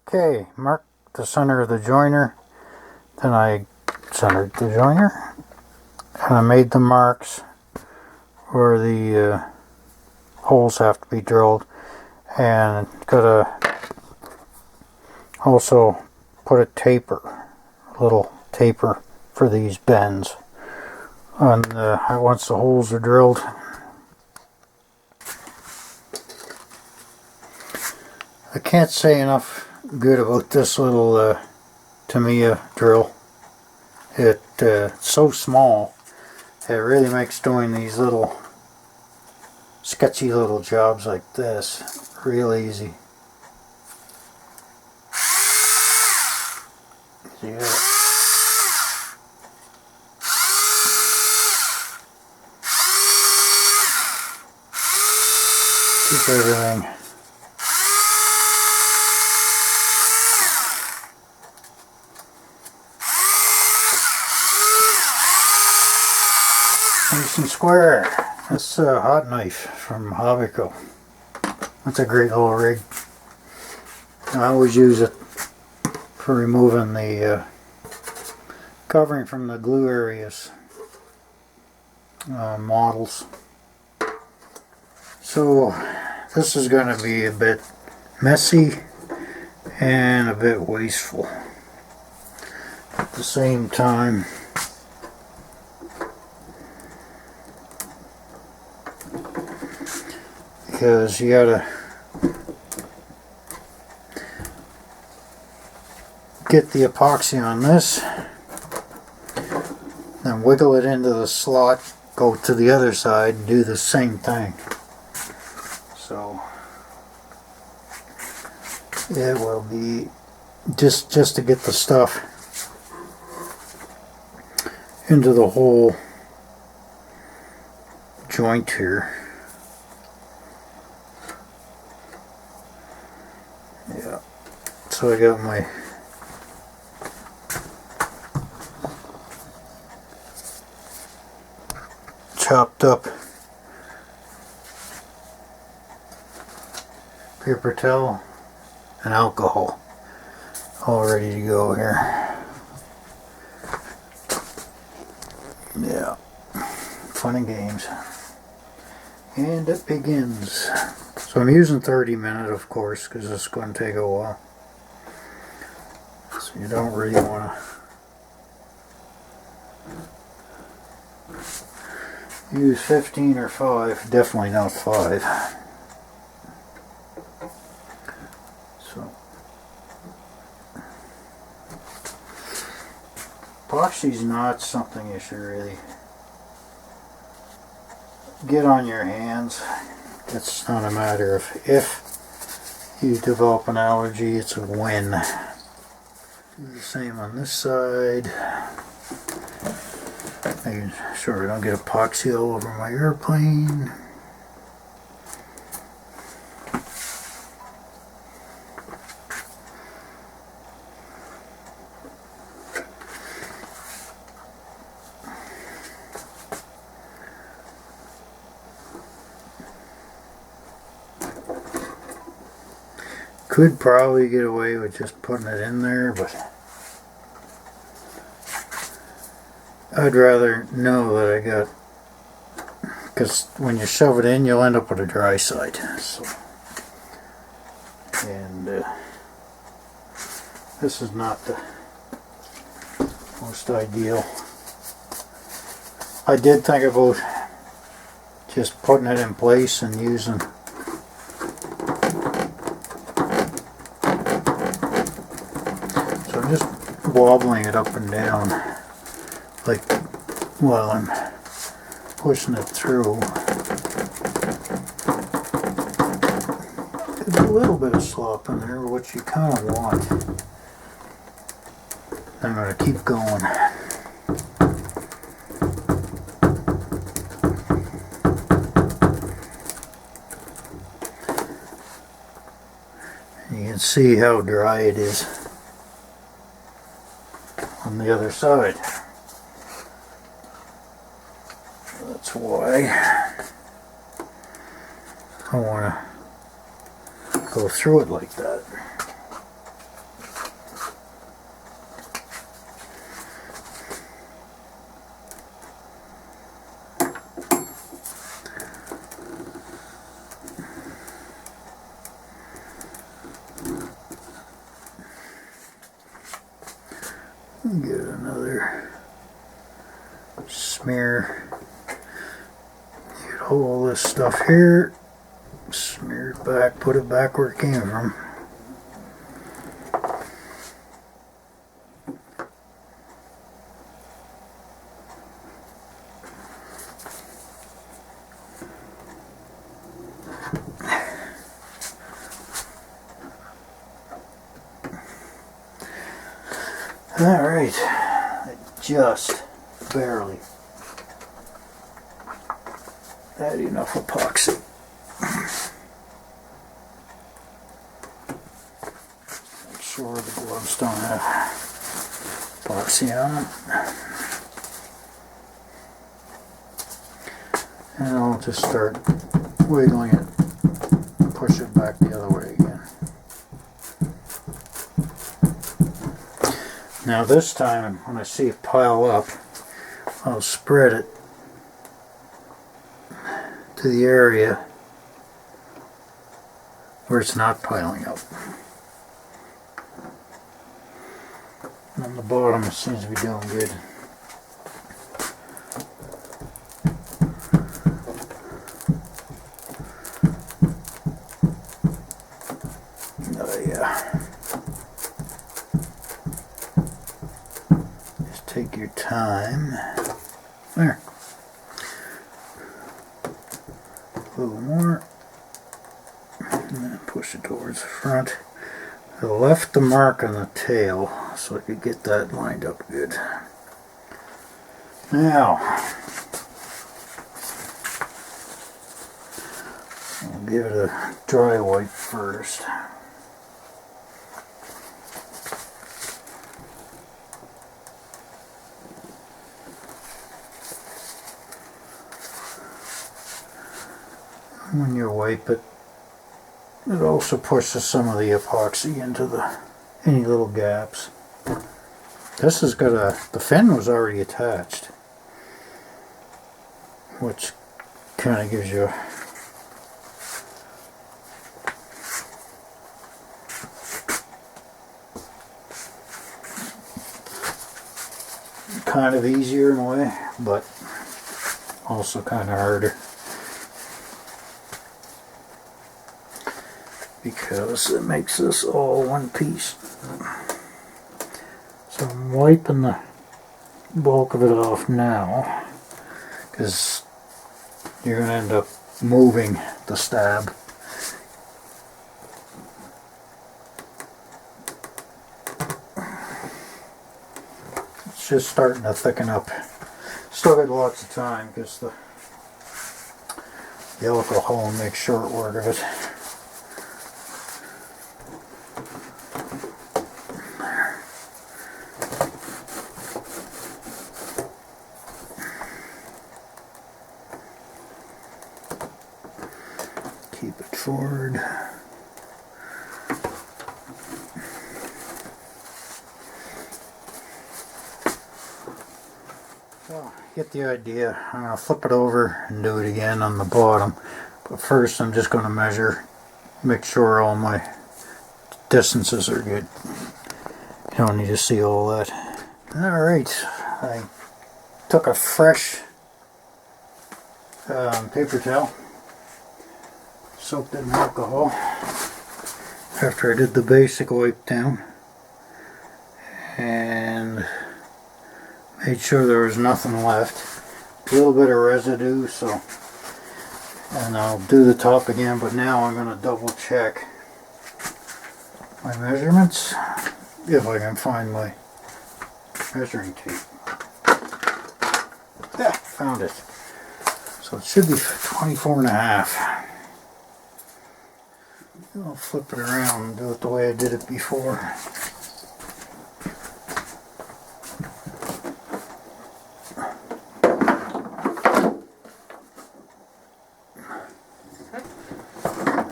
Okay, mark the center of the joiner. Then I centered the joiner. And I made the marks where the holes have to be drilled. And gotta also put a taper, a little taper for these bends. And once the holes are drilled, I can't say enough good about this little Tamiya drill. It's so small, it really makes doing these little sketchy little jobs like this real easy. Yeah. Keep everything nice and square. That's a hot knife from Hobbyco. That's a great little rig. I always use it for removing the covering from the glue areas on models. So this is going to be a bit messy and a bit wasteful at the same time. Because you gotta get the epoxy on this, then wiggle it into the slot, go to the other side and do the same thing. So it will be just to get the stuff into the whole joint here. Yeah, so I got my chopped up paper towel and alcohol all ready to go here. Yeah, fun and games. And it begins. So I'm using 30 minutes, of course, because it's going to take a while. So you don't really want to use 15 or 5, definitely not 5. So epoxy's not something you should really get on your hands. It's not a matter of if you develop an allergy, it's a when. Do the same on this side. Making sure I don't get epoxy all over my airplane. Could probably get away with just putting it in there, but I'd rather know that I got, because when you shove it in, you'll end up with a dry side. So, and this is not the most ideal. I did think about just putting it in place and using I'm just wobbling it up and down like while I'm pushing it through. There's a little bit of slop in there, which you kind of want. I'm going to keep going. You can see how dry it is on the other side. That's why I want to go through it like that. smear, get all this stuff here, smear it back, put it back where it came from. Alright, just barely had enough epoxy. Make sure the gloves don't have epoxy on them. And I'll just start wiggling it and push it back the other way again. Now this time, when I see it pile up, I'll spread it to the area where it's not piling up. And on the bottom, it seems to be doing good. Oh yeah. Take your time. There. A little more. And then push it towards the front. I left the mark on the tail so I could get that lined up good. Now, I'll give it a dry wipe first. When you wipe it, it also pushes some of the epoxy into any little gaps. This has got the fin was already attached, which kind of gives you kind of easier in a way, but also kind of harder. Because it makes this all one piece. So I'm wiping the bulk of it off now, because you're going to end up moving the stab. It's just starting to thicken up. Still got lots of time because the alcohol makes short work of it. Keep it forward. So, get the idea. I'm going to flip it over and do it again on the bottom. But first I'm just going to measure, make sure all my distances are good. You don't need to see all that. Alright, I took a fresh paper towel, soaked it in alcohol after I did the basic wipe down, and made sure there was nothing left. A little bit of residue, so, and I'll do the top again, but now I'm going to double check my measurements if I can find my measuring tape. Yeah, found it. So it should be 24.5. I'll flip it around and do it the way I did it before.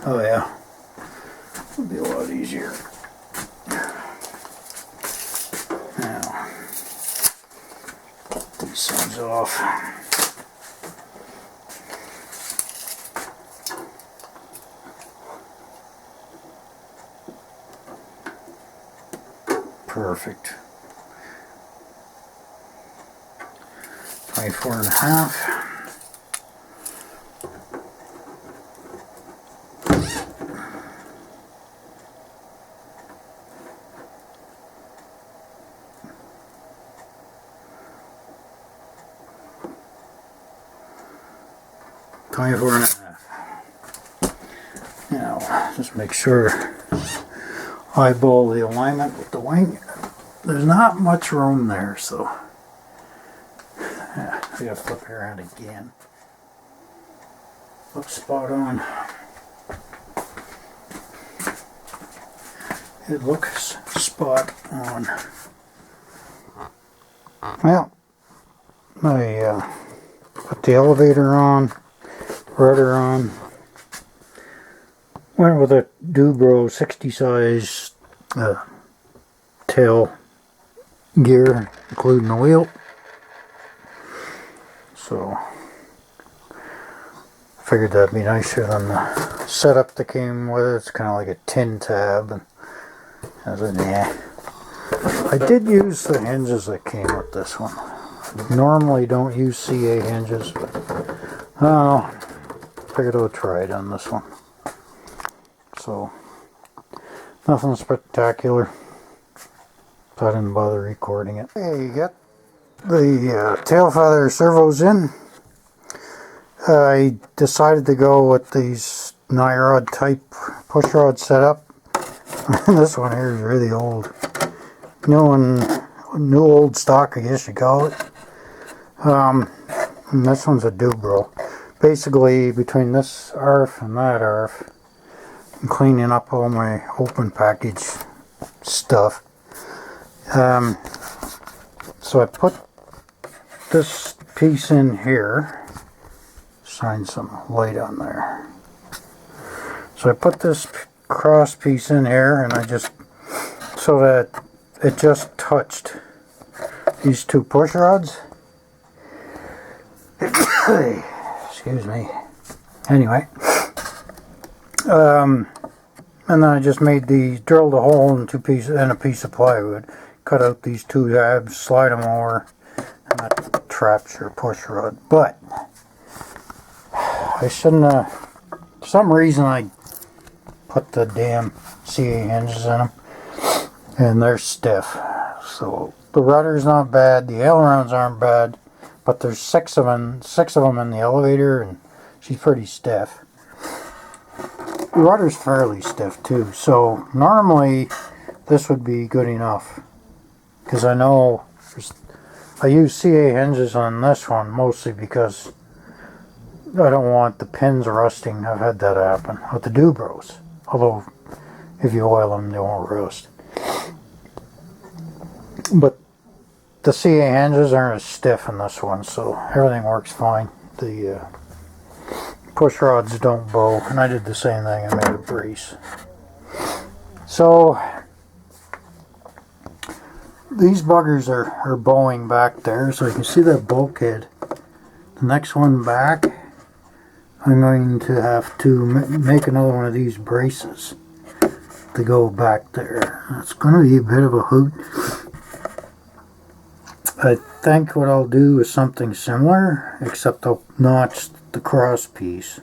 Oh yeah, it'll be a lot easier. Now, get these things off. Perfect. 24.5. Now, just make sure eyeball the alignment with the wing. There's not much room there, so yeah, I gotta flip her around again. Looks spot on. It looks spot on. Well, I put the elevator on, rudder on. Went with a DuBro 60 size tail gear, including the wheel. So figured that'd be nicer than the setup that came with it. It's kind of like a tin tab, and I was like, yeah. I did use the hinges that came with this one. I normally don't use CA hinges, but I don't know. Figured I would try it on this one. So nothing spectacular. So I didn't bother recording it. Okay, you got the tail feather servos in. I decided to go with these nyrod type pushrod setup. This one here is really old. New old stock, I guess you call it. And this one's a DuBro. Basically, between this ARF and that ARF, I'm cleaning up all my open package stuff. So I put this piece in here. Shine some light on there. So I put this cross piece in here, and I just, so that it just touched these two push rods. Excuse me. Anyway, and then I just drilled a hole in a piece of plywood, cut out these two tabs, slide them over, and that traps your push rod. But I shouldn't have. For some reason, I put the damn CA hinges in them, and they're stiff. So the rudder's not bad, the ailerons aren't bad, but there's six of them in the elevator, and she's pretty stiff. The rudder's fairly stiff too, so normally this would be good enough, because I know I use CA hinges on this one mostly because I don't want the pins rusting. I've had that happen with the DuBros, although if you oil them they won't rust. But the CA hinges aren't as stiff in this one, so everything works fine. The push rods don't bow, and I did the same thing. I made a brace. So these buggers are bowing back there, so you can see that bulkhead. The next one back, I'm going to have to make another one of these braces to go back there. It's going to be a bit of a hoot. I think what I'll do is something similar, except I'll notch the cross piece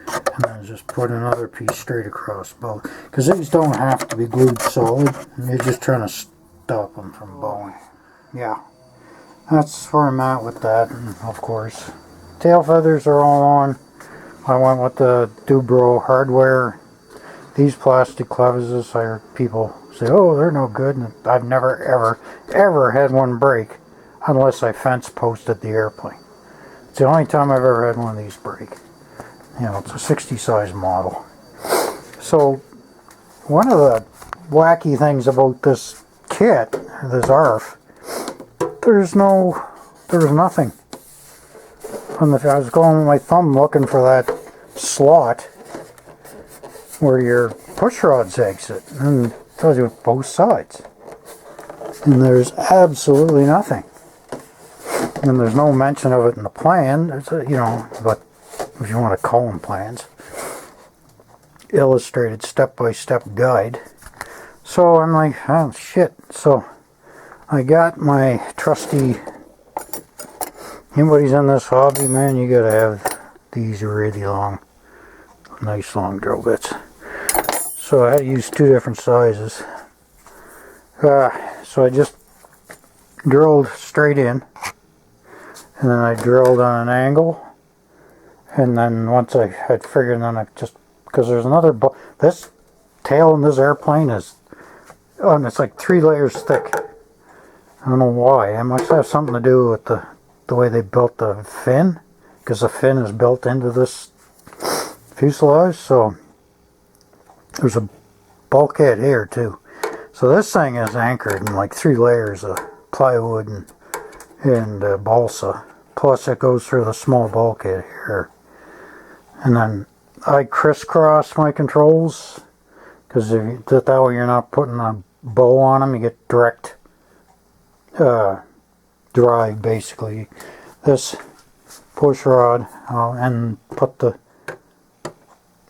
and then just put another piece straight across both, because these don't have to be glued solid. You're just trying to stop them from bowing. Yeah, that's where I'm at with that. And of course, tail feathers are all on. I went with the DuBro hardware. These plastic clevises, I heard people say, oh, they're no good, and I've never ever had one break unless I fence posted the airplane. It's the only time I've ever had one of these break. You know, it's a 60 size model. So one of the wacky things about this kit, this ARF, there's nothing. I was going with my thumb looking for that slot where your push rods exit, and it tells you both sides. And there's absolutely nothing. And there's no mention of it in the plan. There's a, but if you want to call them plans, illustrated step-by-step guide. So I'm like, oh shit. So I got my trusty, anybody's in this hobby, man, you gotta have these really long, nice long drill bits. So I had to use two different sizes. So I just drilled straight in, and then I drilled on an angle, and then once I had figured, then I just, because there's another, this tail in this airplane is, oh, and it's like 3 layers thick. I don't know why. It must have something to do with the way they built the fin, because the fin is built into this fuselage, so there's a bulkhead here too. So this thing is anchored in like 3 layers of plywood and balsa. Plus it goes through the small bulkhead here. And then I crisscross my controls, because that way you're not putting a bow on them. You get direct drive basically. This push rod and put the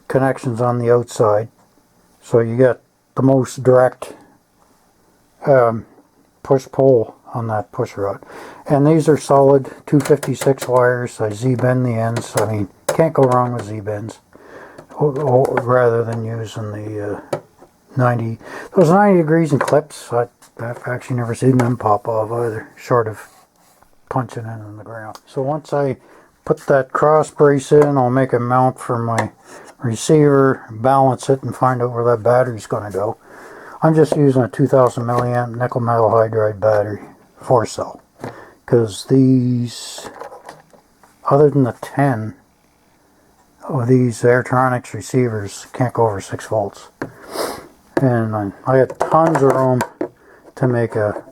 connections on the outside, so you get the most direct push-pull on that push rod. And these are solid 256 wires. I Z-bend the ends. I mean, can't go wrong with Z-bends. Rather than using the 90. Those 90 degrees in clips, I've actually never seen them pop off either, short of punching in the ground. So once I put that cross brace in, I'll make a mount for my receiver, balance it, and find out where that battery's going to go. I'm just using a 2000 milliamp nickel metal hydride battery, 4-cell, because these, other than the 10 of these Airtronics receivers, can't go over 6 volts. And I got tons of room to make a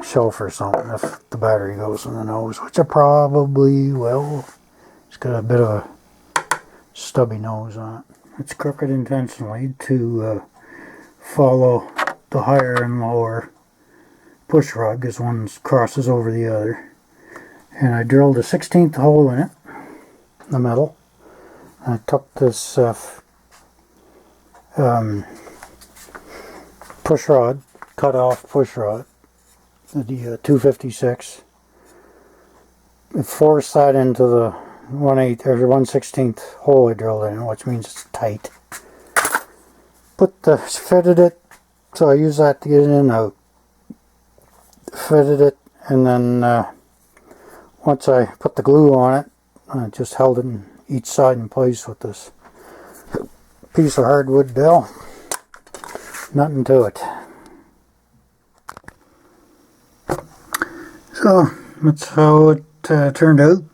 shelf or something if the battery goes in the nose, which I probably will. It's got a bit of a stubby nose on it. It's crooked intentionally to follow the higher and lower push rod, because one crosses over the other. And I drilled a 16th hole in it, the metal. I took this push rod, cut off push rod, the 256. It forced that into the 1/8 or 1/16 hole I drilled in, which means it's tight. Fitted it, so I use that to get it in and out. Fitted it, and then once I put the glue on it, I just held it in each side in place with this piece of hardwood dowel. Nothing to it. So that's how it turned out.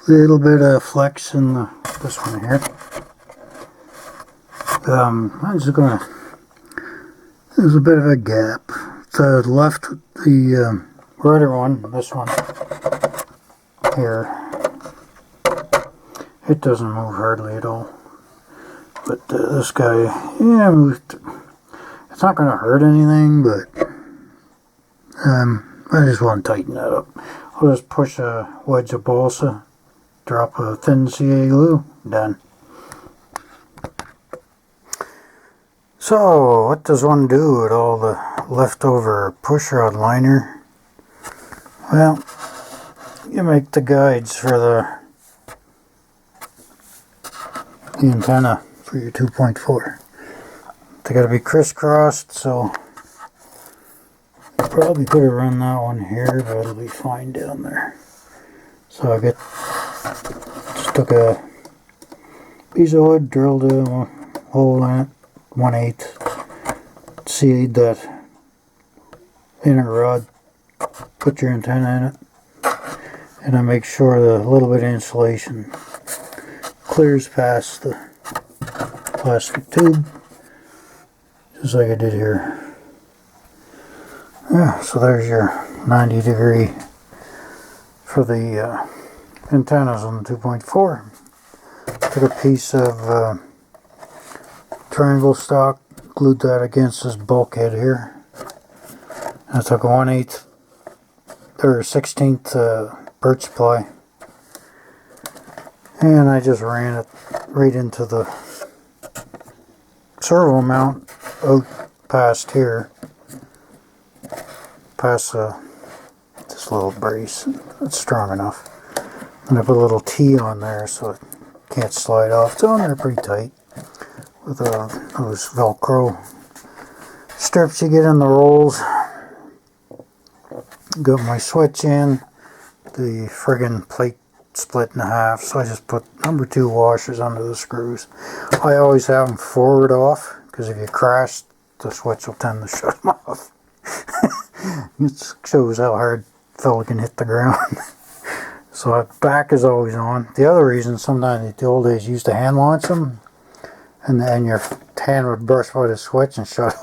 Little bit of flex in this one here. I'm just gonna. There's a bit of a gap. The left, the right one, this one here. It doesn't move hardly at all. But this guy, yeah, moved. It's not going to hurt anything, but I just want to tighten that up. I'll just push a wedge of balsa, drop a thin CA glue, done. So, what does one do with all the leftover pushrod liner? Well, you make the guides for the antenna for your 2.4. They got to be crisscrossed, so probably could have run that one here, but it'll be fine down there. So I just took a piece of wood, drilled a hole in it, 1/8, sealed that inner rod, put your antenna in it, and I make sure the little bit of insulation clears past the plastic tube, just like I did here. Yeah, so there's your 90 degree for the antennas on the 2.4. Took a piece of triangle stock, glued that against this bulkhead here. I took a 1/8 or 16th birch ply, and I just ran it right into the servo mount out past here, past this this little brace. It's strong enough. And I put a little T on there so it can't slide off. It's on there pretty tight with those Velcro strips you get in the rolls. Got my switch in. The friggin' plate split in half, so I just put number 2 washers under the screws. I always have them forward off, because if you crash, the switch will tend to shut them off. It shows how hard a fella can hit the ground. So that back is always on. The other reason, sometimes in the old days you used to hand launch them, and then your hand would brush by the switch and shut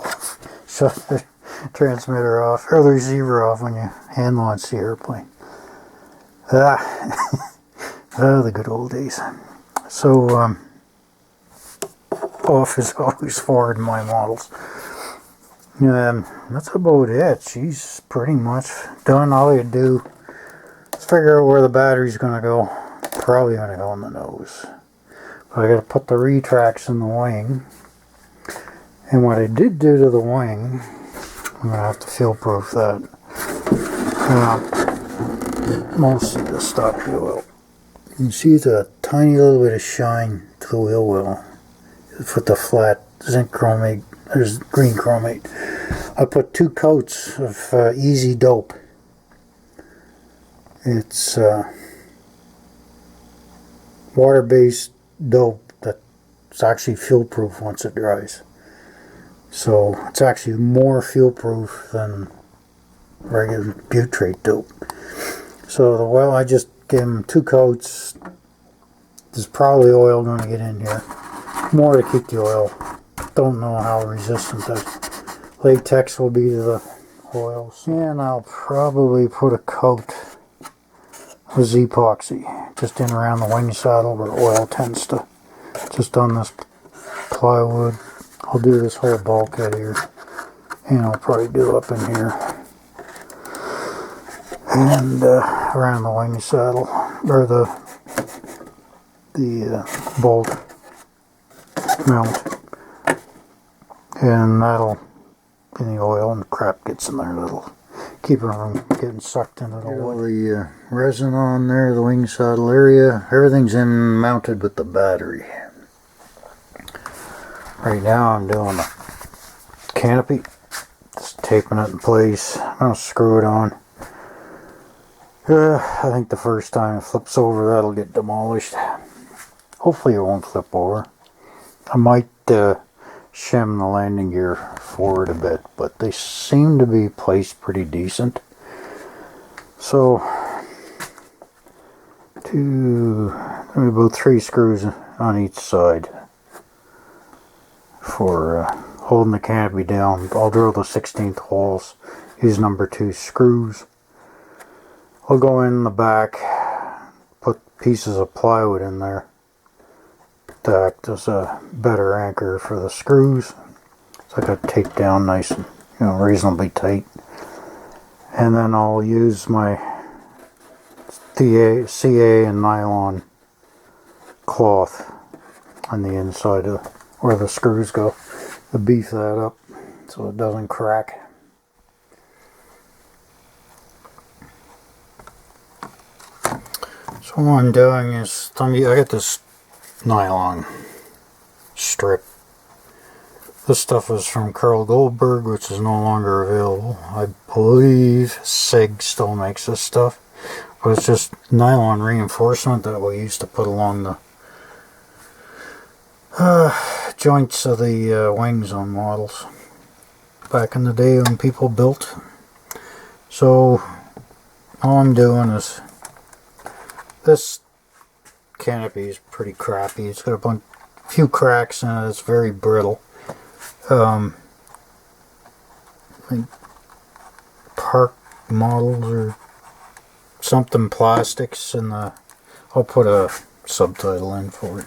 the transmitter off, or the receiver off when you hand launch the airplane. Oh, the good old days. So, off is always forward in my models. That's about it. She's pretty much done. All you do is figure out where the battery's going to go. Probably going to go in the nose. But I got to put the retracts in the wing. And what I did do to the wing, I'm going to have to field proof that. Most of the stock wheel well. You can see the tiny little bit of shine to the wheel well. Put the flat zinc chromate, there's green chromate. I put 2 coats of easy dope. It's water-based dope that's actually fuel proof once it dries. So it's actually more fuel proof than regular butyrate dope. So the well, I just gave them 2 coats. There's probably oil going to get in here. More to keep the oil. Don't know how resistant the latex will be to the oils. And I'll probably put a coat of Z-epoxy just in around the wing saddle where oil tends to, just on this plywood. I'll do this whole bulkhead here, and I'll probably do up in here and around the wing saddle, or the bolt mount, and that'll, any oil and crap gets in there, that'll keep it from getting sucked into the wood. The resin on there, the wing saddle area, everything's in mounted with the battery. Right now I'm doing the canopy, just taping it in place. I'm going to screw it on. I think the first time it flips over, that'll get demolished. Hopefully it won't flip over. I might shim the landing gear forward a bit, but they seem to be placed pretty decent. So, about 3 screws on each side for holding the canopy down. I'll drill the 16th holes, use number 2 screws. I'll go in the back, put pieces of plywood in there to act as a better anchor for the screws. So I got it taped down nice and reasonably tight. And then I'll use my CA and nylon cloth on the inside of where the screws go to beef that up so it doesn't crack. So what I'm doing is, I got this nylon strip. This stuff is from Carl Goldberg, which is no longer available. I believe SIG still makes this stuff, but it's just nylon reinforcement that we used to put along the joints of the wings on models back in the day when people built. So all I'm doing is, this canopy is pretty crappy. It's got a few cracks in it. It's very brittle. I think Park models or something plastics in the. I'll put a subtitle in for it.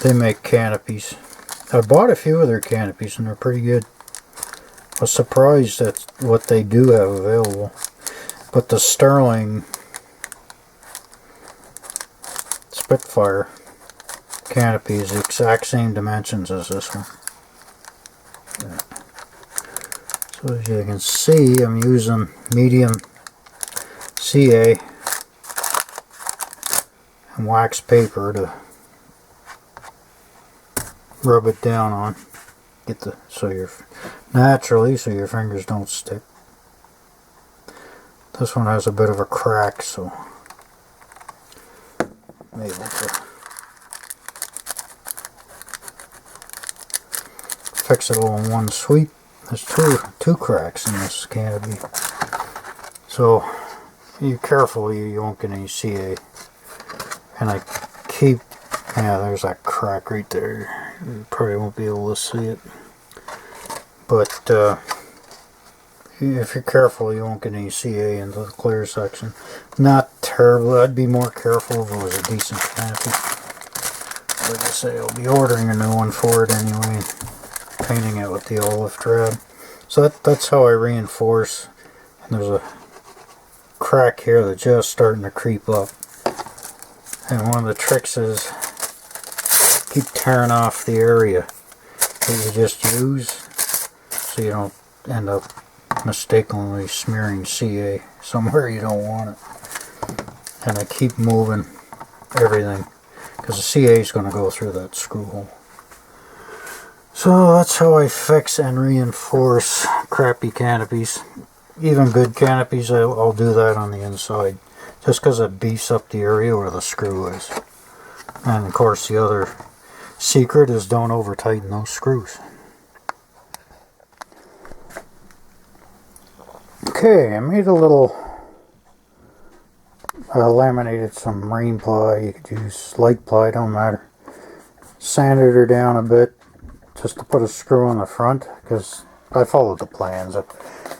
They make canopies. I bought a few of their canopies and they're pretty good. I was surprised at what they do have available. But the Sterling Spitfire canopy is the exact same dimensions as this one. Yeah. So as you can see, I'm using medium CA and wax paper to rub it down on. Get the so your fingers don't stick. This one has a bit of a crack, so I'm able to fix it all in one sweep. There's two cracks in this canopy, so be careful you won't get any CA. And I keep, yeah, there's that crack right there. You probably won't be able to see it, but if you're careful, you won't get any CA into the clear section. Not terrible. I'd be more careful if it was a decent canopy. Like I say, I'll be ordering a new one for it anyway. Painting it with the olive drab. So that's how I reinforce. And there's a crack here that's just starting to creep up. And one of the tricks is keep tearing off the area that you just used, so you don't end up mistakenly smearing CA somewhere you don't want it. And I keep moving everything because the CA is going to go through that screw hole. So that's how I fix and reinforce crappy canopies. Even good canopies, I'll do that on the inside, just because it beefs up the area where the screw is. And of course the other secret is don't over tighten those screws. Okay, I made a little laminated some marine ply. You could use light ply, don't matter. Sanded her down a bit just to put a screw on the front, because I followed the plans. I've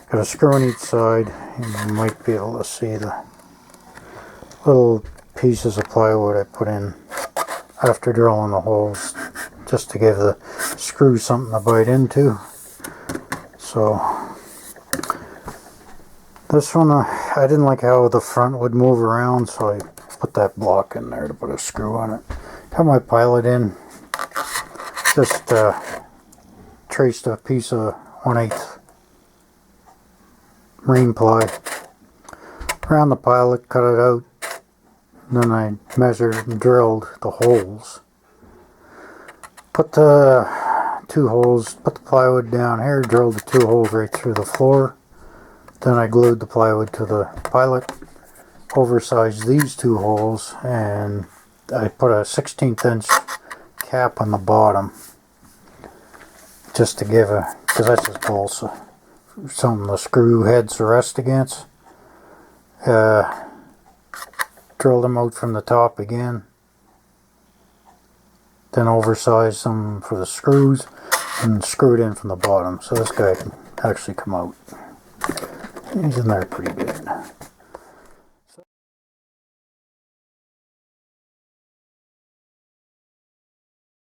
got a screw on each side, and you might be able to see the little pieces of plywood I put in after drilling the holes, just to give the screw something to bite into. So this one, I didn't like how the front would move around, so I put that block in there to put a screw on it. Got my pilot in, just traced a piece of 1/8 marine ply around the pilot, cut it out, and then I measured and drilled the holes. Put the put the plywood down here, drilled the 2 holes right through the floor. Then I glued the plywood to the pilot, oversized these 2 holes, and I put a 1/16 inch cap on the bottom, just to give because that's just balsa, something the screw heads to rest against. Drilled them out from the top again, then oversized them for the screws and screwed in from the bottom, so this guy can actually come out. He's in there pretty good.